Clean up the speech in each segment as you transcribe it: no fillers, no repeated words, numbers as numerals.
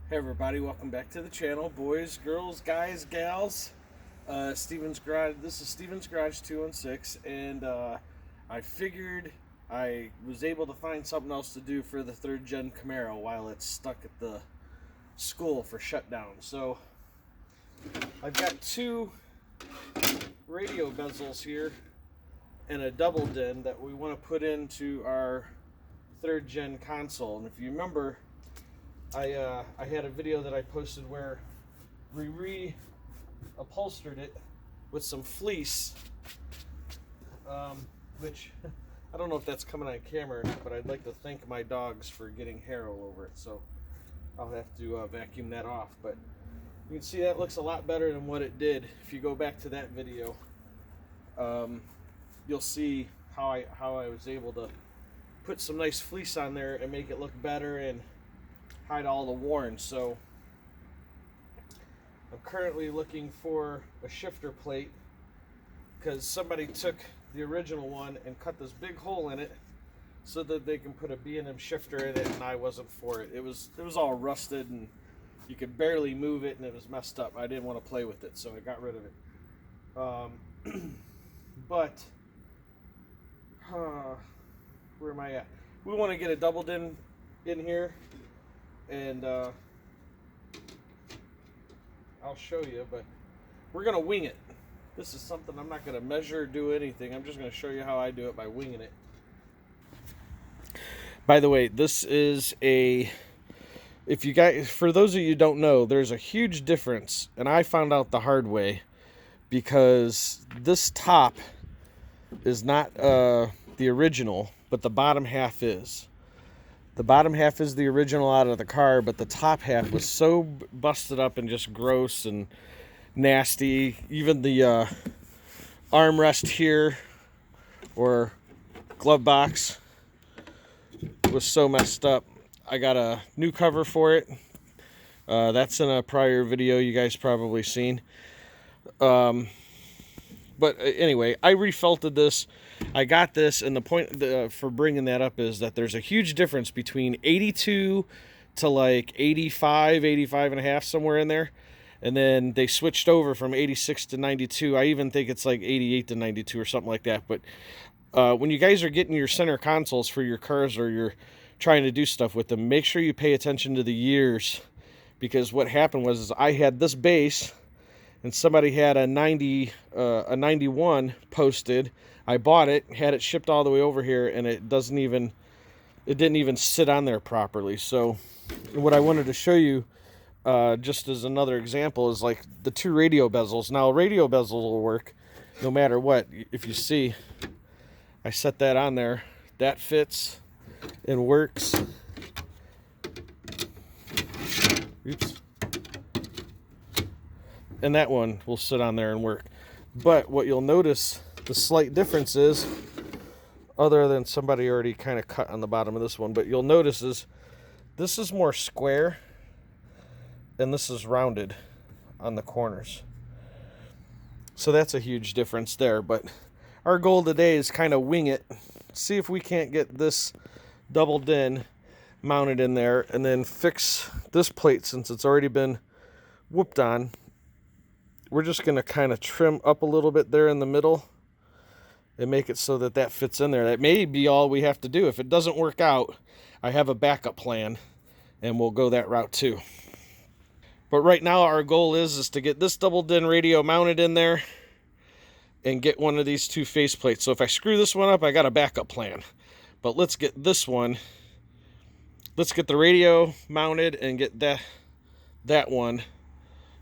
Hey everybody, welcome back to the channel, boys, girls, guys, gals. Steven's Garage. This is Steven's Garage 216, and I figured I was able to find something else to do for the 3rd Gen Camaro while it's stuck at the school for shutdown. So I've got 2 radio bezels here and a double din that we want to put into our 3rd Gen console. And if you remember, I had a video that I posted where we re-upholstered it with some fleece, which I don't know if that's coming on camera or not, but I'd like to thank my dogs for getting hair all over it, so I'll have to vacuum that off. But you can see that looks a lot better than what it did. If you go back to that video, you'll see how I was able to put some nice fleece on there and make it look better and hide all the worn. So I'm currently looking for a shifter plate because somebody took the original one and cut this big hole in it so that they can put a B&M shifter in it, and I wasn't for it. It was all rusted and you could barely move it and it was messed up. I didn't want to play with it, so I got rid of it. But where am I at? We want to get a double din in here, and I'll show you, but we're gonna wing it. This is something I'm not gonna measure or do anything. I'm just gonna show you how I do it by winging it. By the way, this is if you guys, for those of you who don't know, there's a huge difference, and I found out the hard way, because this top is not the original, but the bottom half is. The bottom half is the original out of the car, but the top half was so busted up and just gross and nasty. Even the armrest here, or glove box, was so messed up. I got a new cover for it. That's in a prior video you guys probably seen. But anyway, I refelted this. I got this, and the point for bringing that up is that there's a huge difference between 82 to like 85, 85 and a half, somewhere in there. And then they switched over from 86 to 92. I even think it's like 88 to 92 or something like that. But when you guys are getting your center consoles for your cars, or you're trying to do stuff with them, make sure you pay attention to the years. Because what happened was I had this base, and somebody had a 91 posted. I bought it, had it shipped all the way over here, and it didn't even sit on there properly. So what I wanted to show you, just as another example, is like the 2 radio bezels. Now, radio bezels will work no matter what. If you see, I set that on there. That fits and works. Oops. And that one will sit on there and work. But what you'll notice, the slight difference is, other than somebody already kind of cut on the bottom of this one, but you'll notice is this is more square and this is rounded on the corners. So that's a huge difference there. But our goal today is kind of wing it, see if we can't get this double din mounted in there, and then fix this plate. Since it's already been whooped on, we're just going to kind of trim up a little bit there in the middle and make it so that that fits in there. That may be all we have to do. If it doesn't work out, I have a backup plan, and we'll go that route too. But right now our goal is to get this double din radio mounted in there and get one of these 2 face plates. So if I screw this one up, I got a backup plan. But let's get this one. Let's get the radio mounted and get that one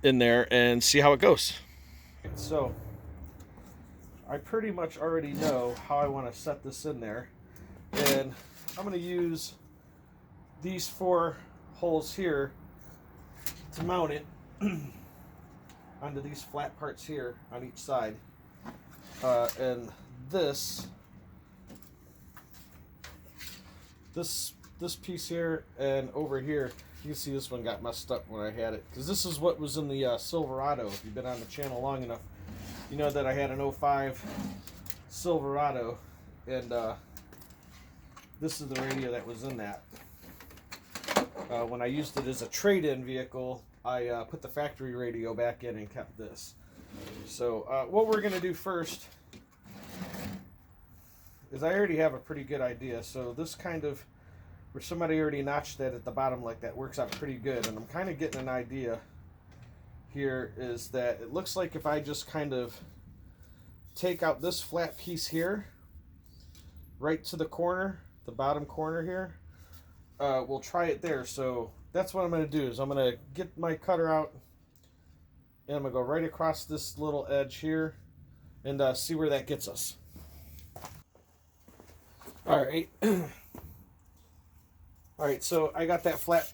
in there and see how it goes. So I pretty much already know how I want to set this in there, and I'm going to use these 4 holes here to mount it onto these flat parts here on each side, and this piece here and over here. You can see this one got messed up when I had it, because this is what was in the Silverado. If you've been on the channel long enough, you know that I had an 05 Silverado, and this is the radio that was in that. When I used it as a trade-in vehicle, I put the factory radio back in and kept this. So what we're going to do first is I already have a pretty good idea. So this kind of, where somebody already notched that at the bottom like that, works out pretty good. And I'm kind of getting an idea here is that it looks like if I just kind of take out this flat piece here, right to the corner, the bottom corner here, we'll try it there. So that's what I'm going to do is I'm going to get my cutter out and I'm going to go right across this little edge here and see where that gets us. Alright. Alright, so I got that flat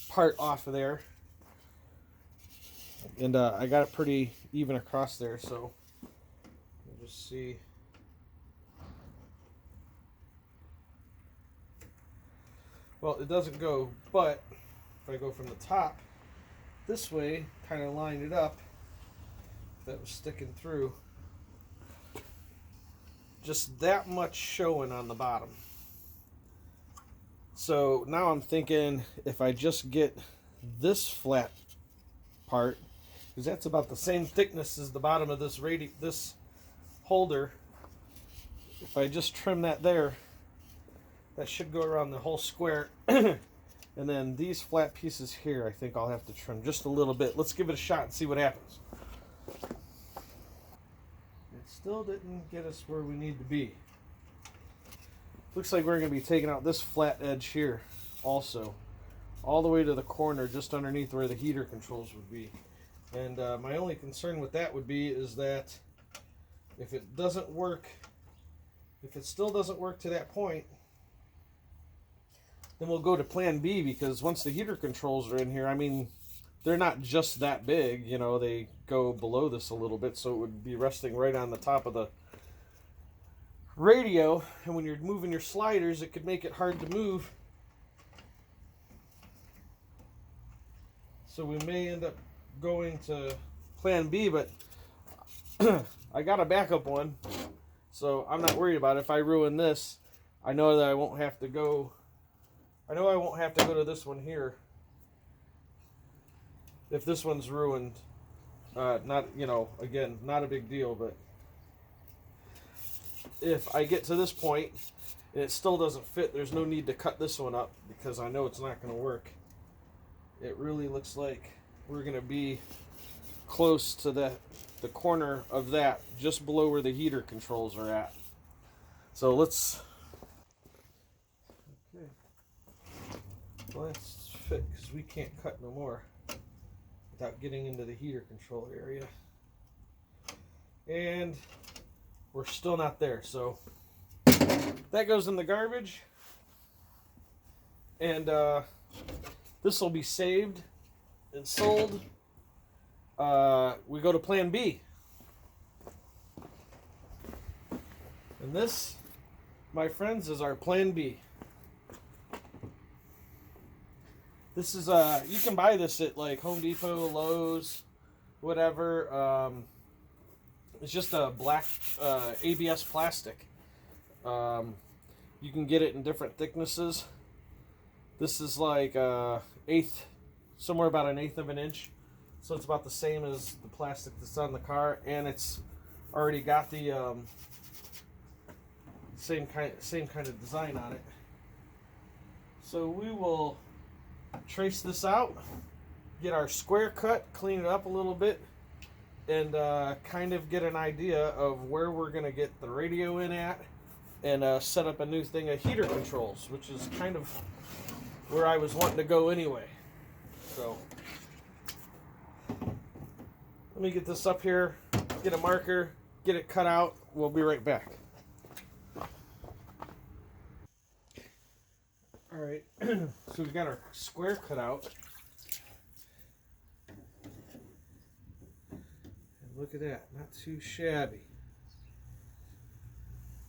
part off of there. And I got it pretty even across there, so we'll just see. Well, it doesn't go, but if I go from the top this way, kind of line it up, that was sticking through, just that much showing on the bottom. So now I'm thinking if I just get this flat part, because that's about the same thickness as the bottom of this holder, if I just trim that there, that should go around the whole square. And then these flat pieces here, I think I'll have to trim just a little bit. Let's give it a shot and see what happens. It still didn't get us where we need to be. Looks like we're going to be taking out this flat edge here also, all the way to the corner just underneath where the heater controls would be. And my only concern with that would be is that if it doesn't work, if it still doesn't work to that point, then we'll go to plan B, because once the heater controls are in here, I mean, they're not just that big, you know, they go below this a little bit, so it would be resting right on the top of the radio, and when you're moving your sliders, it could make it hard to move. So we may end up going to plan B, but I got a backup one, so I'm not worried about it. If I ruin this, I know that I won't have to go. I know I won't have to go to this one here. If this one's ruined, not, you know, again, not a big deal, but if I get to this point and it still doesn't fit, there's no need to cut this one up because I know it's not going to work. It really looks like we're going to be close to the corner of that, just below where the heater controls are at. So let's, okay, well, let's fit, because we can't cut no more without getting into the heater control area. And we're still not there, so that goes in the garbage. And this will be saved and sold. We go to plan B. And this, my friends, is our plan B. This is, you can buy this at like Home Depot, Lowe's, whatever. It's just a black ABS plastic. You can get it in different thicknesses. This is like somewhere about 1/8 of an inch. So it's about the same as the plastic that's on the car, and it's already got the same kind of design on it. So we will trace this out, get our square cut, clean it up a little bit, and kind of get an idea of where we're going to get the radio in at, and set up a new thing of heater controls, which is kind of where I was wanting to go anyway. So let me get this up here, get a marker, get it cut out. We'll be right back. Alright, so we got our square cut out. And look at that, not too shabby.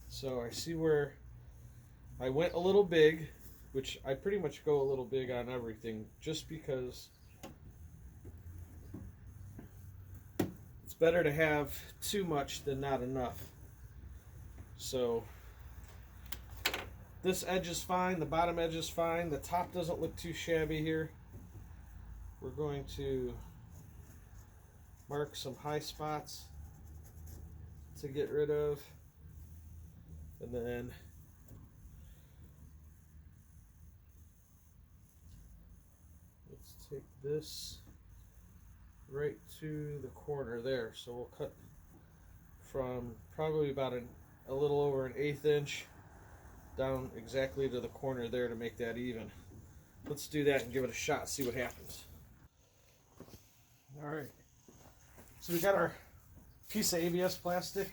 So I see where I went a little big, which I pretty much go a little big on everything, just because it's better to have too much than not enough. So This edge is fine, the bottom edge is fine, the top doesn't look too shabby here. We're going to mark some high spots to get rid of, and then let's take this right to the corner there. So we'll cut from probably about a little over an 1/8 inch down exactly to the corner there to make that even. Let's do that and give it a shot, see what happens. All right, so we got our piece of ABS plastic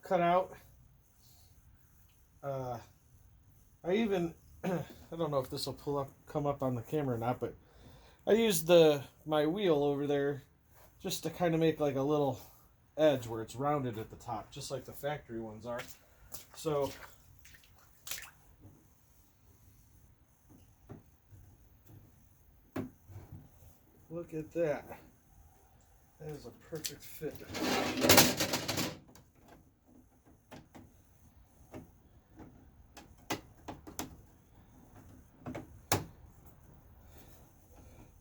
cut out. I even I don't know if this will come up on the camera or not, but I used my wheel over there just to kind of make like a little edge where it's rounded at the top, just like the factory ones are. So look at that. That is a perfect fit.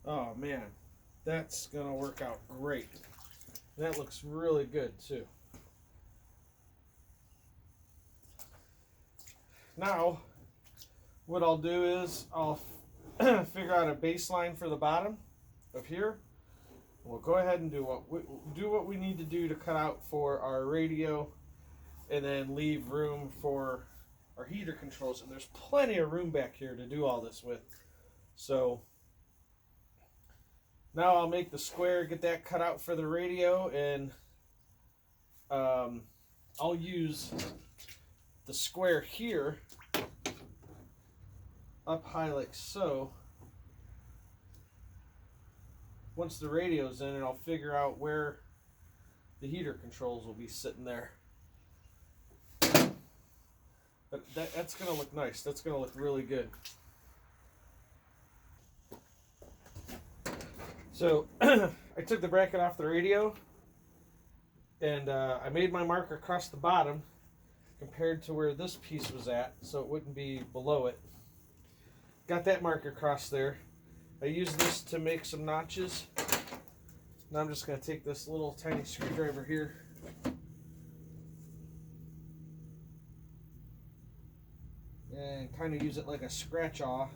Oh man, that's gonna work out great. That looks really good too. Now, what I'll do is I'll figure out a baseline for the bottom of here. We'll go ahead and do what we need to do to cut out for our radio, and then leave room for our heater controls. And there's plenty of room back here to do all this with. So now I'll make the square, get that cut out for the radio, and I'll use the square here up high like so. Once the radio's in, and I'll figure out where the heater controls will be sitting there. But that's going to look nice. That's going to look really good. So I took the bracket off the radio, and I made my mark across the bottom compared to where this piece was at, so it wouldn't be below it. Got that mark across there. I used this to make some notches. Now I'm just going to take this little tiny screwdriver here and kind of use it like a scratch-aw.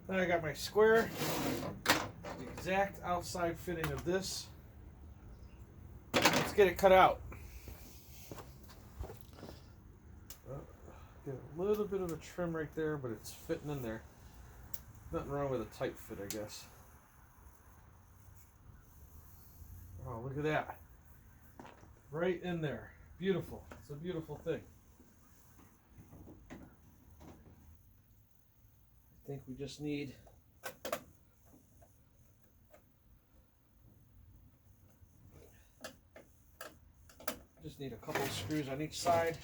Then I got my square, the exact outside fitting of this. Let's get it cut out. Get a little bit of a trim right there, but it's fitting in there. Nothing wrong with a tight fit, I guess. Oh, look at that. Right in there. Beautiful. It's a beautiful thing. I think we just need a couple of screws on each side.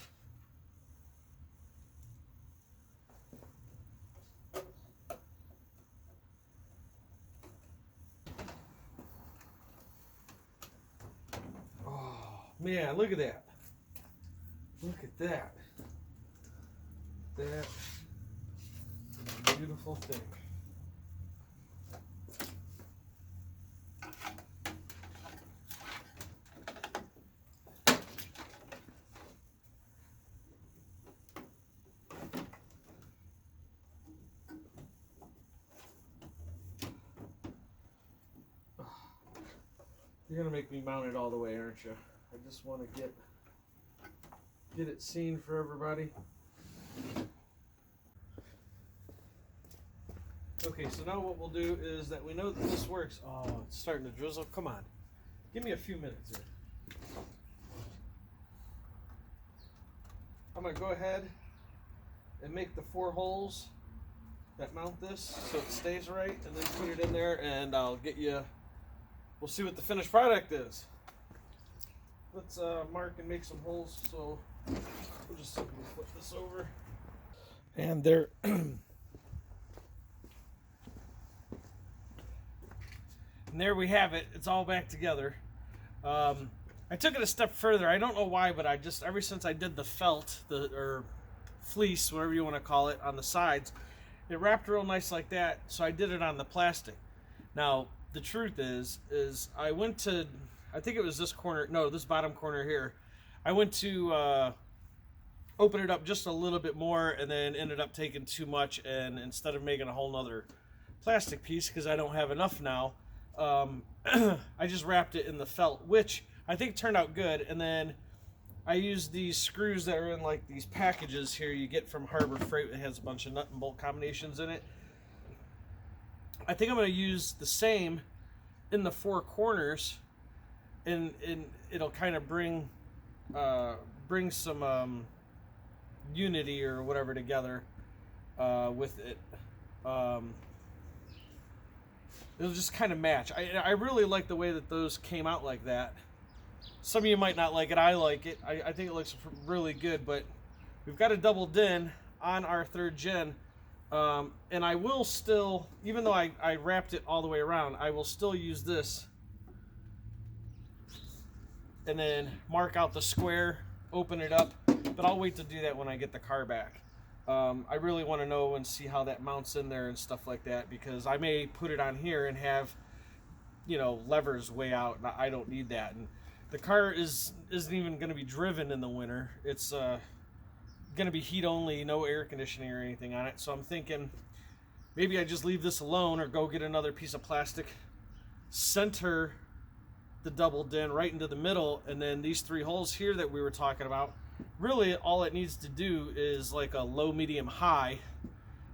Oh man, look at that. Look at that. That is a beautiful thing. You're gonna make me mount it all the way, aren't you? I just want to get it seen for everybody. Okay, so now what we'll do is that we know that this works. Oh, it's starting to drizzle. Come on. Give me a few minutes here. I'm going to go ahead and make the 4 holes that mount this so it stays right, and then put it in there, and I'll get you, we'll see what the finished product is. Let's mark and make some holes, so we'll just simply flip this over. And there And there we have it. It's all back together. I took it a step further. I don't know why, but I just, ever since I did the felt, or fleece, whatever you want to call it, on the sides, it wrapped real nice like that, so I did it on the plastic. Now, the truth is I went to, I think it was this corner, no, this bottom corner here. I went to open it up just a little bit more and then ended up taking too much, and instead of making a whole nother plastic piece, because I don't have enough now, I just wrapped it in the felt, which I think turned out good. And then I used these screws that are in like these packages here you get from Harbor Freight. It has a bunch of nut and bolt combinations in it. I think I'm going to use the same in the four corners, and it'll kind of bring some unity or whatever together with it. It'll just kind of match. I really like the way that those came out like that. Some of you might not like it. I like it. I think it looks really good, but we've got a double din on our third gen. And I will still, even though I wrapped it all the way around, I will still use this and then mark out the square, open it up, but I'll wait to do that when I get the car back. I really want to know and see how that mounts in there and stuff like that, because I may put it on here and have, you know, levers way out, and I don't need that. And the car isn't even going to be driven in the winter. It's going to be heat only, no air conditioning or anything on it. So I'm thinking maybe I just leave this alone, or go get another piece of plastic, center the double din right into the middle, and then these three holes here that we were talking about, really all it needs to do is like a low, medium, high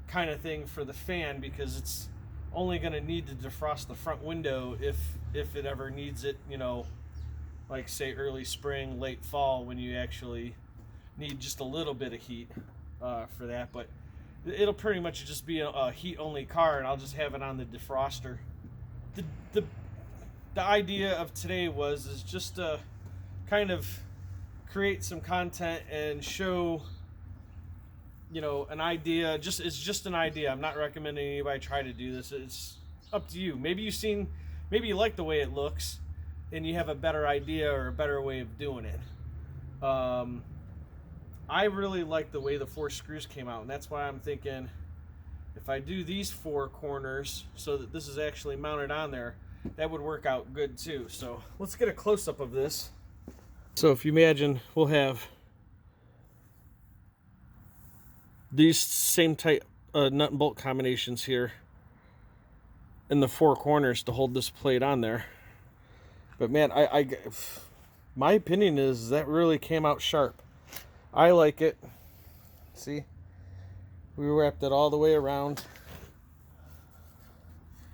kind of thing for the fan, because it's only going to need to defrost the front window if it ever needs it, you know, like say early spring, late fall, when you actually need just a little bit of heat for that. But it'll pretty much just be a heat only car, and I'll just have it on the defroster. The idea of today is just to kind of create some content and show, you know, an idea. It's just an idea. I'm not recommending anybody try to do this. It's up to you. Maybe you like the way it looks and you have a better idea or a better way of doing it. I really like the way the four screws came out, and that's why I'm thinking if I do these four corners so that this is actually mounted on there, that would work out good too. So let's get a close-up of this. So if you imagine, we'll have these same type nut and bolt combinations here in the four corners to hold this plate on there. But man, my opinion is that really came out sharp. I like it. See, we wrapped it all the way around.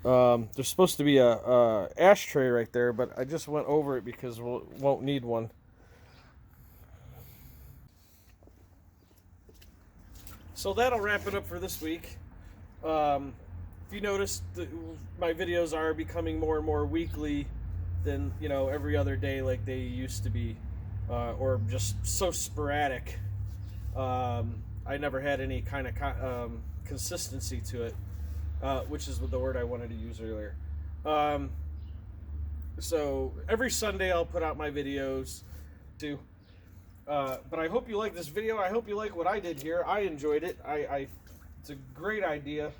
There's supposed to be a ashtray right there, but I just went over it because we won't need one. So that'll wrap it up for this week. If you noticed, my videos are becoming more and more weekly than, you know, every other day like they used to be, or just so sporadic. I never had any kind of consistency to it. Which is the word I wanted to use earlier. So every Sunday I'll put out my videos too. But I hope you like this video. I hope you like what I did here. I enjoyed it. It's a great idea.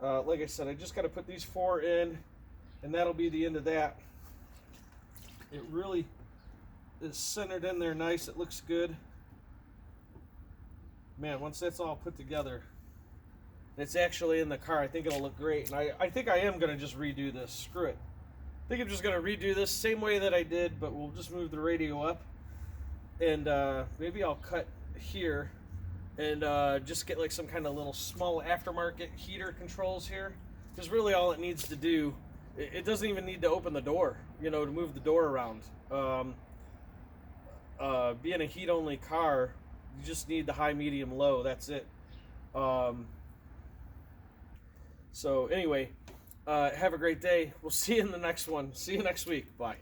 Like I said, I just got to put these four in, and that'll be the end of that. It really is centered in there nice. It looks good. Man, once that's all put together, it's actually in the car, I think it'll look great. And I think I am going to just redo this. Screw it. I think I'm just going to redo this same way that I did, but we'll just move the radio up. And maybe I'll cut here and just get like some kind of little small aftermarket heater controls here. Because really all it needs to do, it doesn't even need to open the door, you know, to move the door around. Being a heat-only car, you just need the high, medium, low. That's it. So anyway, have a great day. We'll see you in the next one. See you next week. Bye.